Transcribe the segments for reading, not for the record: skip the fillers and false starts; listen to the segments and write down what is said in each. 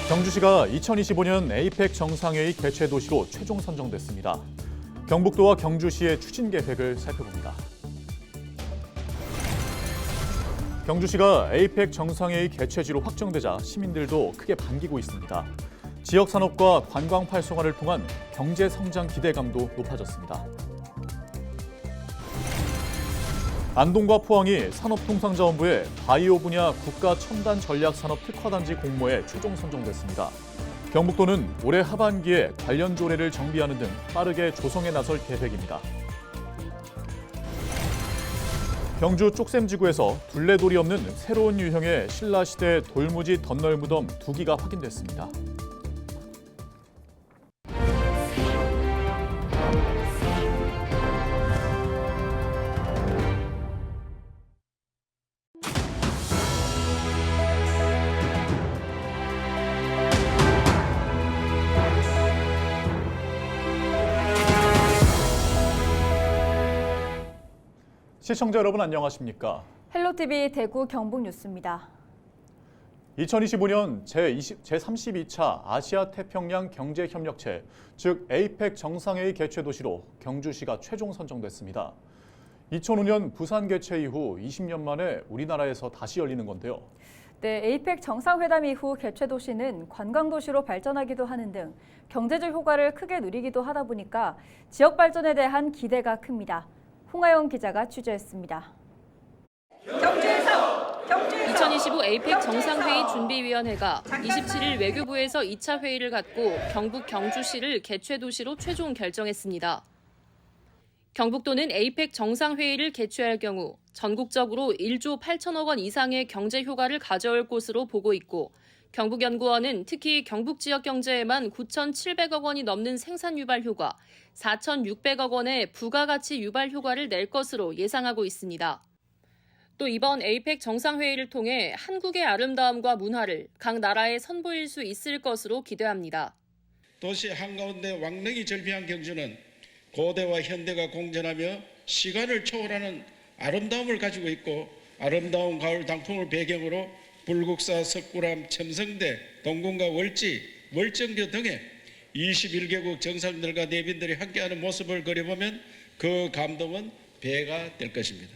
경주시가 2025년 에이펙 정상회의 개최 도시로 최종 선정됐습니다. 경북도와 경주시의 추진 계획을 살펴봅니다. 경주시가 에이펙 정상회의 개최지로 확정되자 시민들도 크게 반기고 있습니다. 지역 산업과 관광 활성화를 통한 경제 성장 기대감도 높아졌습니다. 안동과 포항이 산업통상자원부의 바이오 분야 국가 첨단 전략 산업 특화단지 공모에 최종 선정됐습니다. 경북도는 올해 하반기에 관련 조례를 정비하는 등 빠르게 조성에 나설 계획입니다. 경주 쪽샘지구에서 둘레돌이 없는 새로운 유형의 신라시대 돌무지 덧널 무덤 2기가 확인됐습니다. 시청자 여러분 안녕하십니까? 헬로티비 대구 경북 뉴스입니다. 2025년 제32차 아시아태평양 경제협력체, 즉 에이펙 정상회의 개최 도시로 경주시가 최종 선정됐습니다. 2005년 부산 개최 이후 20년 만에 우리나라에서 다시 열리는 건데요. 네, 에이펙 정상회담 이후 개최 도시는 관광 도시로 발전하기도 하는 등 경제적 효과를 크게 누리기도 하다 보니까 지역 발전에 대한 기대가 큽니다. 홍하영 기자가 취재했습니다. 2025 에이펙 정상회의 준비위원회가 27일 외교부에서 2차 회의를 갖고 경북 경주시를 개최 도시로 최종 결정했습니다. 경북도는 에이펙 정상회의를 개최할 경우 전국적으로 1조 8천억 원 이상의 경제 효과를 가져올 것으로 보고 있고, 경북연구원은 특히 경북 지역 경제에만 9,700억 원이 넘는 생산 유발 효과, 4,600억 원의 부가가치 유발 효과를 낼 것으로 예상하고 있습니다. 또 이번 에이펙 정상회의를 통해 한국의 아름다움과 문화를 각 나라에 선보일 수 있을 것으로 기대합니다. 도시 한가운데 왕릉이 절비한 경주는 고대와 현대가 공존하며 시간을 초월하는 아름다움을 가지고 있고, 아름다운 가을 단풍을 배경으로 불국사, 석굴암, 첨성대, 동궁과 월지, 월정교 등의 21개국 정상들과 내빈들이 함께하는 모습을 그려보면 그 감동은 배가 될 것입니다.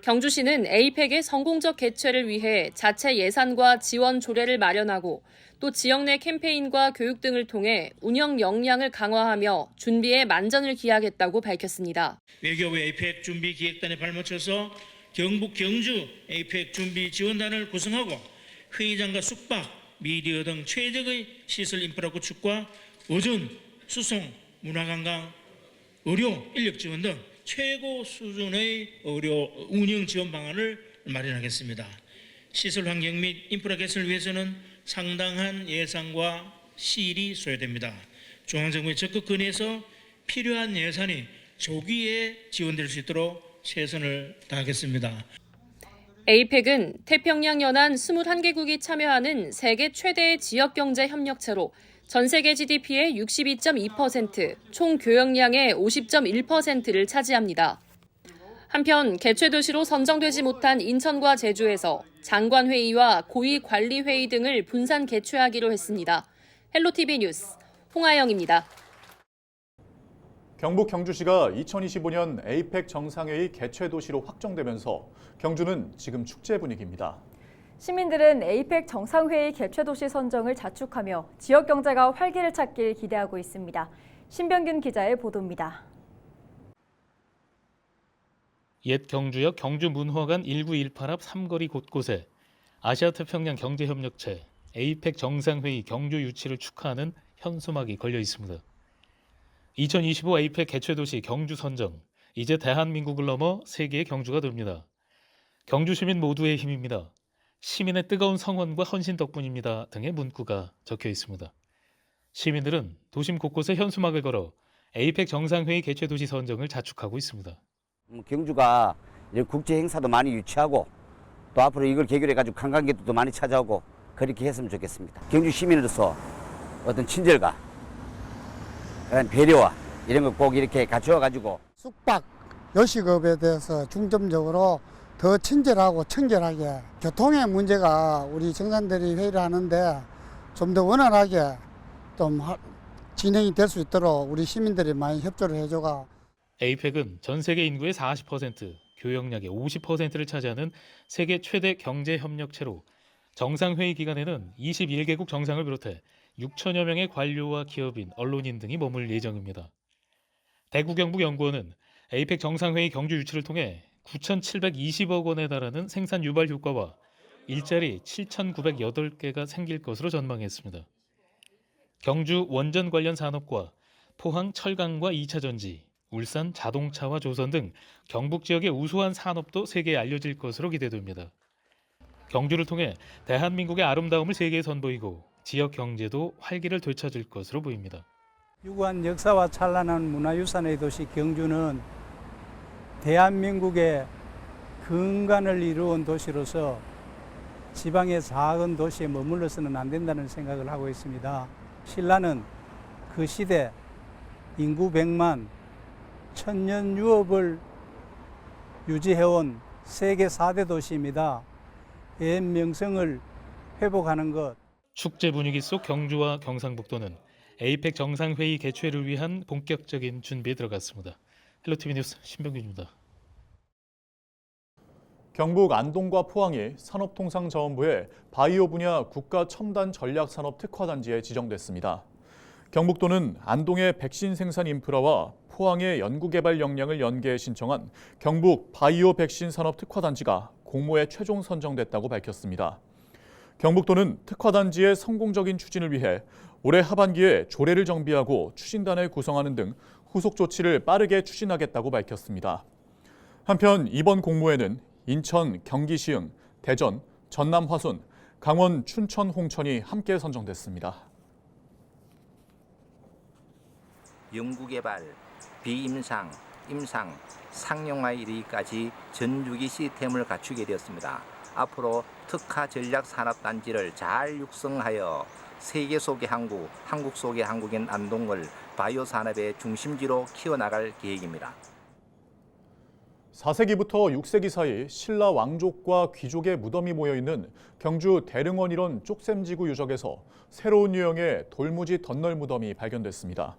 경주시는 에이펙의 성공적 개최를 위해 자체 예산과 지원 조례를 마련하고, 또 지역 내 캠페인과 교육 등을 통해 운영 역량을 강화하며 준비에 만전을 기하겠다고 밝혔습니다. 외교부 에이펙 준비 기획단에 발맞춰서 경북 경주 에이펙 준비 지원단을 구성하고 회의장과 숙박, 미디어 등 최적의 시설 인프라 구축과 어전, 수송, 문화관광, 의료, 인력 지원 등 최고 수준의 의료 운영 지원 방안을 마련하겠습니다. 시설 환경 및 인프라 개선을 위해서는 상당한 예산과 시일이 소요됩니다. 중앙정부에 적극 건의해서 필요한 예산이 조기에 지원될 수 있도록 최선을 다하겠습니다. 에이펙은 태평양 연안 21개국이 참여하는 세계 최대의 지역경제 협력체로 전 세계 GDP의 62.2%, 총 교역량의 50.1%를 차지합니다. 한편 개최 도시로 선정되지 못한 인천과 제주에서 장관회의와 고위관리회의 등을 분산 개최하기로 했습니다. 헬로티비 뉴스 홍하영입니다. 경북 경주시가 2025년 에이펙 정상회의 개최 도시로 확정되면서 경주는 지금 축제 분위기입니다. 시민들은 에이펙 정상회의 개최 도시 선정을 자축하며 지역 경제가 활기를 찾길 기대하고 있습니다. 신병균 기자의 보도입니다. 옛 경주역 경주문화관 1918 앞 삼거리 곳곳에 아시아태평양 경제협력체 에이펙 정상회의 경주 유치를 축하하는 현수막이 걸려 있습니다. 2025 에이펙 개최도시 경주 선정, 이제 대한민국을 넘어 세계의 경주가 됩니다. 경주 시민 모두의 힘입니다. 시민의 뜨거운 성원과 헌신 덕분입니다 등의 문구가 적혀 있습니다. 시민들은 도심 곳곳에 현수막을 걸어 에이펙 정상회의 개최도시 선정을 자축하고 있습니다. 경주가 국제 행사도 많이 유치하고 또 앞으로 이걸 계기로 해가지고 관광객들도 많이 찾아오고 그렇게 했으면 좋겠습니다. 경주 시민으로서 어떤 친절과 그런 배려와 이런 거 꼭 이렇게 갖추어가지고 숙박, 요식업에 대해서 중점적으로 더 친절하고 청결하게, 교통의 문제가 우리 정상들이 회의를 하는데 좀 더 원활하게 좀 진행이 될 수 있도록 우리 시민들이 많이 협조를 해줘가. 에이펙은 전 세계 인구의 40%, 교역량의 50%를 차지하는 세계 최대 경제 협력체로 정상회의 기간에는 21개국 정상을 비롯해 6천여 명의 관료와 기업인, 언론인 등이 머물 예정입니다. 대구경북연구원은 에이펙 정상회의 경주 유치를 통해 9,720억 원에 달하는 생산 유발 효과와 일자리 7,908개가 생길 것으로 전망했습니다. 경주 원전 관련 산업과 포항 철강과 2차 전지, 울산 자동차와 조선 등 경북 지역의 우수한 산업도 세계에 알려질 것으로 기대됩니다. 경주를 통해 대한민국의 아름다움을 세계에 선보이고 지역 경제도 활기를 되찾을 것으로 보입니다. 유구한 역사와 찬란한 문화유산의 도시 경주는 대한민국의 근간을 이루은 도시로서 지방의 작은 도시에 머물러서는 안 된다는 생각을 하고 있습니다. 신라는 그 시대 인구 100만, 천년 유업을 유지해온 세계 4대 도시입니다. 옛 명성을 회복하는 것. 축제 분위기 속 경주와 경상북도는 에이펙 정상회의 개최를 위한 본격적인 준비에 들어갔습니다. 헬로티비 뉴스 신병균입니다. 경북 안동과 포항이 산업통상자원부의 바이오 분야 국가 첨단 전략산업 특화단지에 지정됐습니다. 경북도는 안동의 백신 생산 인프라와 포항의 연구개발 역량을 연계해 신청한 경북 바이오 백신 산업 특화단지가 공모에 최종 선정됐다고 밝혔습니다. 경북도는 특화단지의 성공적인 추진을 위해 올해 하반기에 조례를 정비하고 추진단을 구성하는 등 후속 조치를 빠르게 추진하겠다고 밝혔습니다. 한편 이번 공모에는 인천, 경기시흥, 대전, 전남 화순, 강원 춘천 홍천이 함께 선정됐습니다. 연구개발, 비임상, 임상, 상용화에 이르기까지 전유기 시스템을 갖추게 되었습니다. 앞으로 특화 전략 산업단지를 잘 육성하여 세계 속의 한국, 한국 속의 한국인 안동을 바이오 산업의 중심지로 키워나갈 계획입니다. 4세기부터 6세기 사이 신라 왕족과 귀족의 무덤이 모여있는 경주 대릉원 일원 쪽샘지구 유적에서 새로운 유형의 돌무지 덧널 무덤이 발견됐습니다.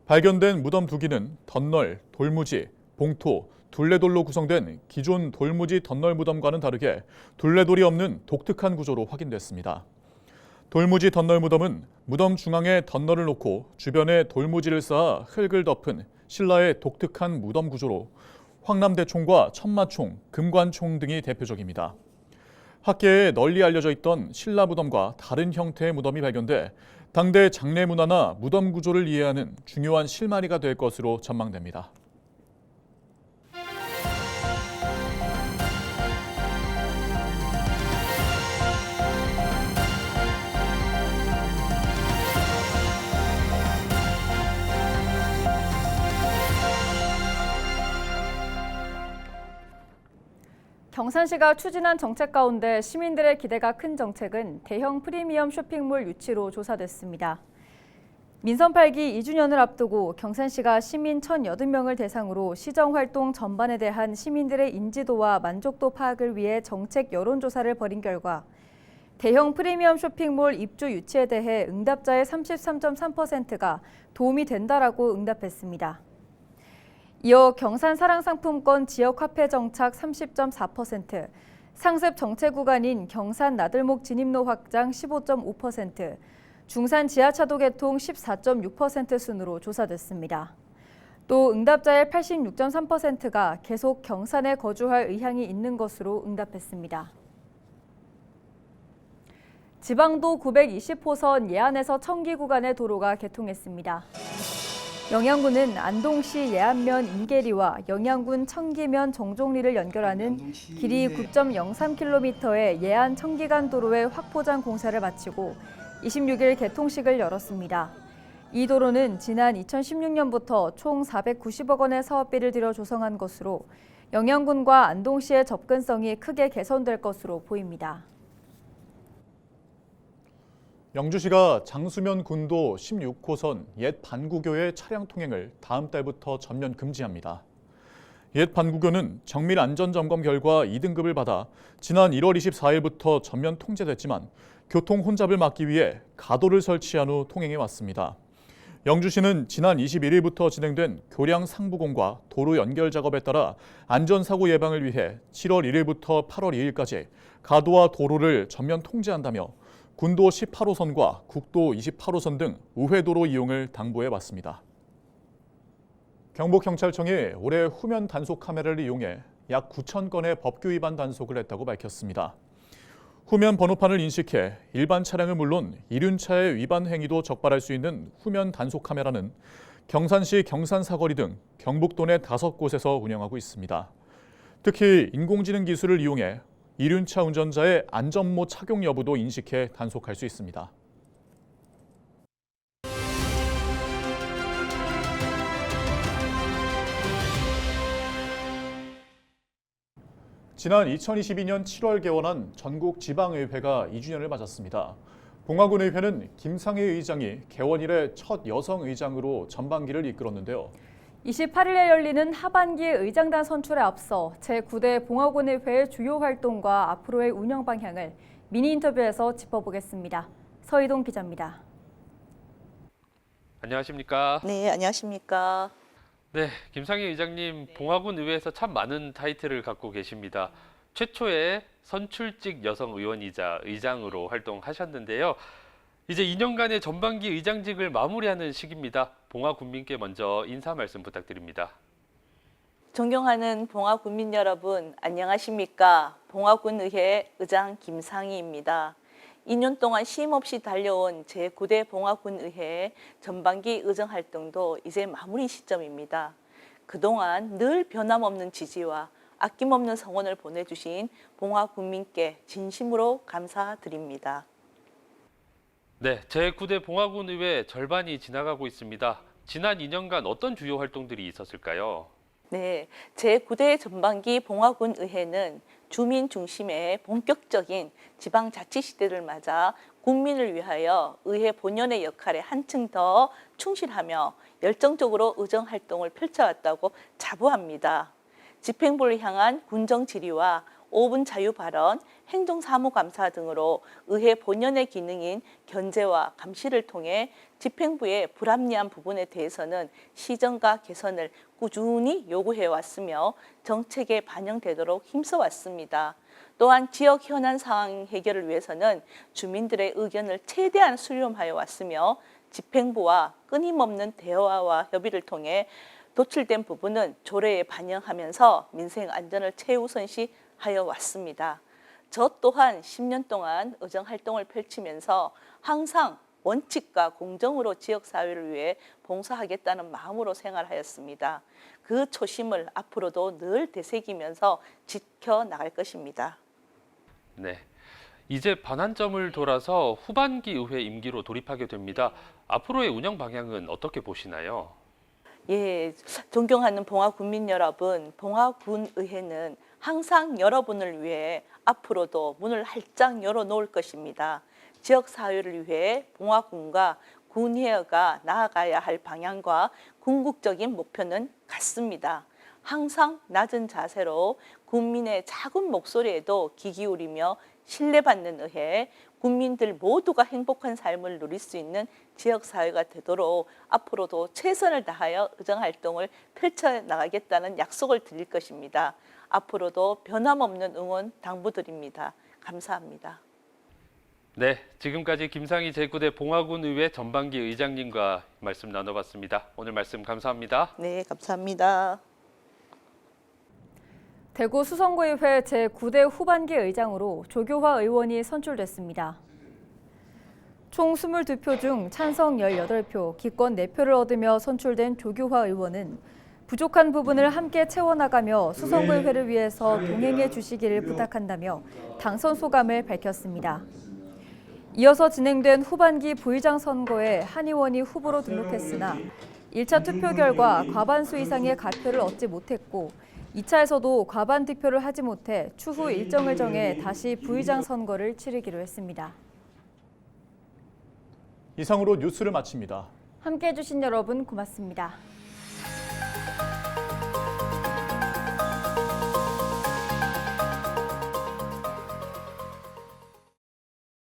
발견된 무덤 두기는 덧널, 돌무지, 봉토, 둘레돌로 구성된 기존 돌무지 덧널 무덤과는 다르게 둘레돌이 없는 독특한 구조로 확인됐습니다. 돌무지 덧널 무덤은 무덤 중앙에 덧널을 놓고 주변에 돌무지를 쌓아 흙을 덮은 신라의 독특한 무덤 구조로 황남대총과 천마총, 금관총 등이 대표적입니다. 학계에 널리 알려져 있던 신라 무덤과 다른 형태의 무덤이 발견돼 당대 장례 문화나 무덤 구조를 이해하는 중요한 실마리가 될 것으로 전망됩니다. 경산시가 추진한 정책 가운데 시민들의 기대가 큰 정책은 대형 프리미엄 쇼핑몰 유치로 조사됐습니다. 민선 8기 2주년을 앞두고 경산시가 시민 1,080명을 대상으로 시정활동 전반에 대한 시민들의 인지도와 만족도 파악을 위해 정책 여론조사를 벌인 결과 대형 프리미엄 쇼핑몰 입주 유치에 대해 응답자의 33.3%가 도움이 된다라고 응답했습니다. 이어 경산 사랑상품권 지역화폐 정착 30.4%, 상습 정체 구간인 경산 나들목 진입로 확장 15.5%, 중산 지하차도 개통 14.6% 순으로 조사됐습니다. 또 응답자의 86.3%가 계속 경산에 거주할 의향이 있는 것으로 응답했습니다. 지방도 920호선 예안에서 청기 구간의 도로가 개통했습니다. 영양군은 안동시 예안면 인계리와 영양군 청기면 정종리를 연결하는 길이 9.03km의 예안 청기간 도로의 확포장 공사를 마치고 26일 개통식을 열었습니다. 이 도로는 지난 2016년부터 총 490억 원의 사업비를 들여 조성한 것으로 영양군과 안동시의 접근성이 크게 개선될 것으로 보입니다. 영주시가 장수면 군도 16호선 옛 반구교의 차량 통행을 다음 달부터 전면 금지합니다. 옛 반구교는 정밀 안전점검 결과 2등급을 받아 지난 1월 24일부터 전면 통제됐지만 교통 혼잡을 막기 위해 가도를 설치한 후 통행해 왔습니다. 영주시는 지난 21일부터 진행된 교량 상부공과 도로 연결 작업에 따라 안전사고 예방을 위해 7월 1일부터 8월 2일까지 가도와 도로를 전면 통제한다며 군도 18호선과 국도 28호선 등 우회도로 이용을 당부해 왔습니다. 경북경찰청이 올해 후면 단속 카메라를 이용해 약 9천 건의 법규 위반 단속을 했다고 밝혔습니다. 후면 번호판을 인식해 일반 차량은 물론 이륜차의 위반 행위도 적발할 수 있는 후면 단속 카메라는 경산시 경산사거리 등 경북도 내 5곳에서 운영하고 있습니다. 특히 인공지능 기술을 이용해 이륜차 운전자의 안전모 착용 여부도 인식해 단속할 수 있습니다. 지난 2022년 7월 개원한 전국 지방의회가 2주년을 맞았습니다. 봉화군의회는 김상희 의장이 개원 이래 첫 여성 의장으로 전반기를 이끌었는데요. 28일에 열리는 하반기 의장단 선출에 앞서 제9대 봉화군의회의 주요 활동과 앞으로의 운영 방향을 미니 인터뷰에서 짚어보겠습니다. 서희동 기자입니다. 안녕하십니까? 네, 안녕하십니까? 네, 김상희 의장님, 봉화군 의회에서 참 많은 타이틀을 갖고 계십니다. 최초의 선출직 여성 의원이자 의장으로 활동하셨는데요. 이제 2년간의 전반기 의장직을 마무리하는 시기입니다. 봉화 군민께 먼저 인사 말씀 부탁드립니다. 존경하는 봉화 군민 여러분, 안녕하십니까? 봉화군 의회 의장 김상희입니다. 2년 동안 쉼없이 달려온 제9대 봉화군 의회의 전반기 의정 활동도 이제 마무리 시점입니다. 그동안 늘 변함없는 지지와 아낌없는 성원을 보내주신 봉화 군민께 진심으로 감사드립니다. 네, 제9대 봉화군 의회 절반이 지나가고 있습니다. 지난 2년간 어떤 주요 활동들이 있었을까요? 네, 제9대 전반기 봉화군 의회는 주민 중심의 본격적인 지방자치 시대를 맞아 국민을 위하여 의회 본연의 역할에 한층 더 충실하며 열정적으로 의정 활동을 펼쳐왔다고 자부합니다. 집행부를 향한 군정 질의와 5분 자유 발언, 행정사무감사 등으로 의회 본연의 기능인 견제와 감시를 통해 집행부의 불합리한 부분에 대해서는 시정과 개선을 꾸준히 요구해 왔으며 정책에 반영되도록 힘써 왔습니다. 또한 지역 현안 상황 해결을 위해서는 주민들의 의견을 최대한 수렴하여 왔으며 집행부와 끊임없는 대화와 협의를 통해 도출된 부분은 조례에 반영하면서 민생 안전을 최우선시하여 왔습니다. 저 또한 10년 동안 의정 활동을 펼치면서 항상 원칙과 공정으로 지역사회를 위해 봉사하겠다는 마음으로 생활하였습니다. 그 초심을 앞으로도 늘 되새기면서 지켜나갈 것입니다. 네, 이제 반환점을 돌아서 후반기 의회 임기로 돌입하게 됩니다. 앞으로의 운영 방향은 어떻게 보시나요? 예, 존경하는 봉화 군민 여러분, 봉화군 의회는 항상 여러분을 위해 앞으로도 문을 활짝 열어놓을 것입니다. 지역사회를 위해 봉화군과 군회가 나아가야 할 방향과 궁극적인 목표는 같습니다. 항상 낮은 자세로 국민의 작은 목소리에도 귀 기울이며 신뢰받는 의회, 국민들 모두가 행복한 삶을 누릴 수 있는 지역사회가 되도록 앞으로도 최선을 다하여 의정활동을 펼쳐나가겠다는 약속을 드릴 것입니다. 앞으로도 변함없는 응원 당부드립니다. 감사합니다. 네, 지금까지 김상희 제9대 봉화군 의회 전반기 의장님과 말씀 나눠봤습니다. 오늘 말씀 감사합니다. 네, 감사합니다. 대구 수성구의회 제9대 후반기 의장으로 조교화 의원이 선출됐습니다. 총 22표 중 찬성 18표, 기권 4표를 얻으며 선출된 조교화 의원은 부족한 부분을 함께 채워나가며 수성구의회를 위해서 동행해 주시기를 부탁한다며 당선 소감을 밝혔습니다. 이어서 진행된 후반기 부의장 선거에 한 의원이 후보로 등록했으나 1차 투표 결과 과반수 이상의 가표를 얻지 못했고 2차에서도 과반 득표를 하지 못해 추후 일정을 정해 다시 부의장 선거를 치르기로 했습니다. 이상으로 뉴스를 마칩니다. 함께해 주신 여러분 고맙습니다.